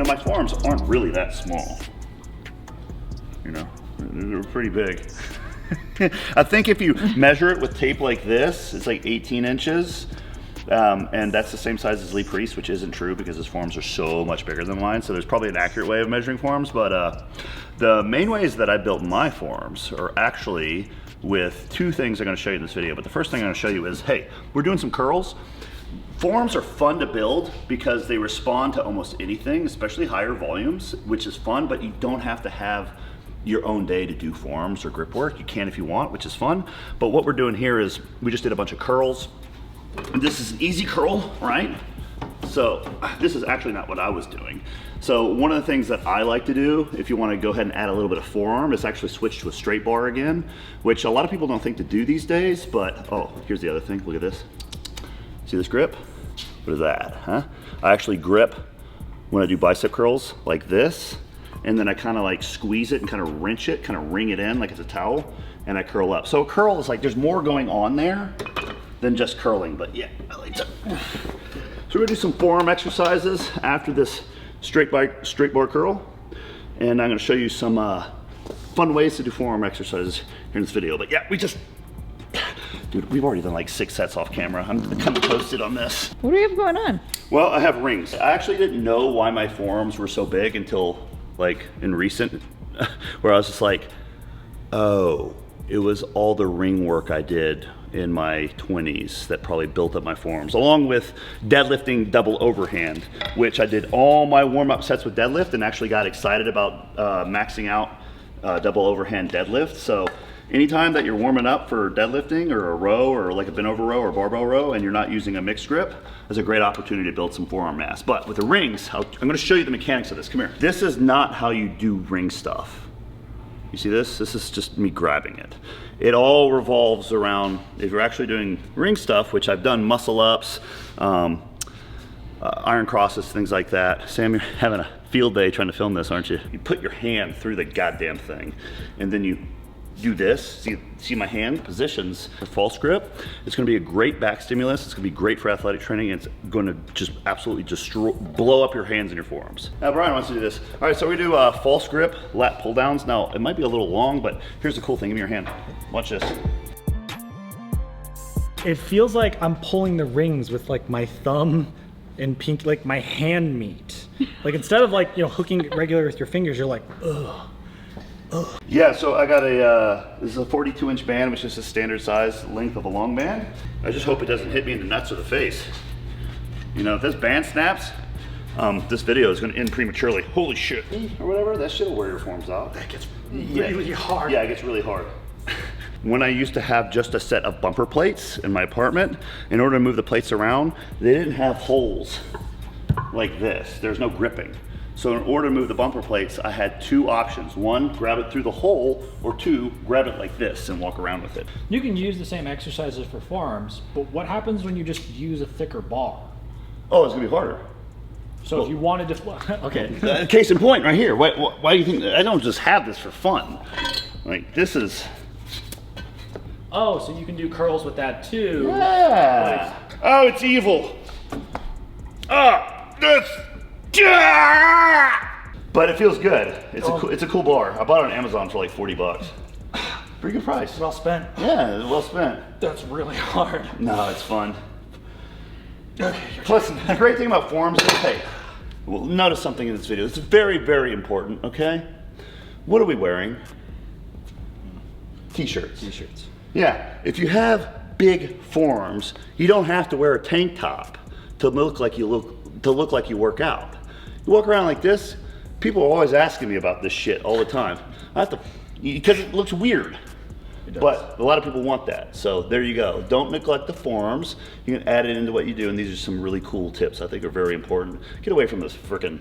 know, my forearms aren't really that small. You know, they're pretty big. I think if you measure it with tape like this, it's like 18 inches. And that's the same size as Lee Priest, which isn't true because his forearms are so much bigger than mine. So there's probably an accurate way of measuring forearms, but the main ways that I built my forearms are actually with two things I'm gonna show you in this video. But the first thing I'm gonna show you is, hey, we're doing some curls. Forearms are fun to build because they respond to almost anything, especially higher volumes, which is fun, but you don't have to have your own day to do forearms or grip work. You can if you want, which is fun. But what we're doing here is we just did a bunch of curls. And this is an easy curl, right? So this is actually not what I was doing. So one of the things that I like to do, if you want to go ahead and add a little bit of forearm, is actually switch to a straight bar again, which a lot of people don't think to do these days, but oh, here's the other thing, look at this. See this grip? What is that, huh? I actually grip when I do bicep curls like this, and then I kind of like squeeze it and kind of wrench it, kind of wring it in like it's a towel, and I curl up. So a curl is like, there's more going on there than just curling, but yeah, I like to. So we're gonna do some forearm exercises after this straight bar curl, and I'm gonna show you some fun ways to do forearm exercises here in this video. But yeah, dude, we've already done like 6 sets off camera. I'm kind of toasted on this. What do you have going on? Well, I have rings. I actually didn't know why my forearms were so big until like in recent, where I was just like, oh, it was all the ring work I did in my 20s that probably built up my forearms, along with deadlifting double overhand, which I did all my warm-up sets with deadlift and actually got excited about maxing out double overhand deadlift. So anytime that you're warming up for deadlifting or a row or like a bent over row or barbell row and you're not using a mixed grip, is a great opportunity to build some forearm mass. But with the rings, I'm gonna show you the mechanics of this. Come here. This is not how you do ring stuff. You see this? This is just me grabbing it. It all revolves around, if you're actually doing ring stuff, which I've done muscle ups, iron crosses, things like that. Sam, you're having a field day trying to film this, aren't you? You put your hand through the goddamn thing, and then you do this. See my hand positions for false grip. It's gonna be a great back stimulus. It's gonna be great for athletic training. It's gonna just absolutely blow up your hands and your forearms. Now Brian wants to do this. All right, so we do false grip, lat pull downs. Now it might be a little long, but here's the cool thing, give me your hand. Watch this. It feels like I'm pulling the rings with like my thumb and pink, like my hand meet. Like instead of like, you know, hooking it regular with your fingers, you're like, ugh. Yeah, so I got this is a 42-inch band, which is a standard size length of a long band. I just hope it doesn't hit me in the nuts or the face. You know, if this band snaps, this video is gonna end prematurely. Holy shit. Or whatever, that shit'll wear your forearms out. That gets really hard. Yeah, it gets really hard. When I used to have just a set of bumper plates in my apartment, in order to move the plates around, they didn't have holes like this. There's no gripping. So in order to move the bumper plates, I had 2 options. 1, grab it through the hole, or 2, grab it like this and walk around with it. You can use the same exercises for forearms, but what happens when you just use a thicker bar? Oh, it's gonna be harder. So if you wanted to, okay. Case in point right here. Why do you think, I don't just have this for fun. Like this is. Oh, so you can do curls with that too. Yeah. Oh, it's evil. This. But it feels good. It's a cool bar. I bought it on Amazon for like 40 bucks. Pretty good price. Well spent. Yeah, well spent. That's really hard. No, it's fun. Plus, the great thing about forearms is, hey, well, notice something in this video. It's very, very important, okay? What are we wearing? T-shirts. T-shirts. Yeah, if you have big forearms, you don't have to wear a tank top to look like you work out. You walk around like this, people are always asking me about this shit all the time. I have to, because it looks weird. But a lot of people want that. So there you go. Don't neglect the forearms. You can add it into what you do, and these are some really cool tips I think are very important. Get away from this freaking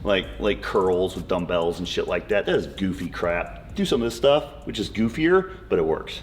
like curls with dumbbells and shit like that. That is goofy crap. Do some of this stuff, which is goofier, but it works.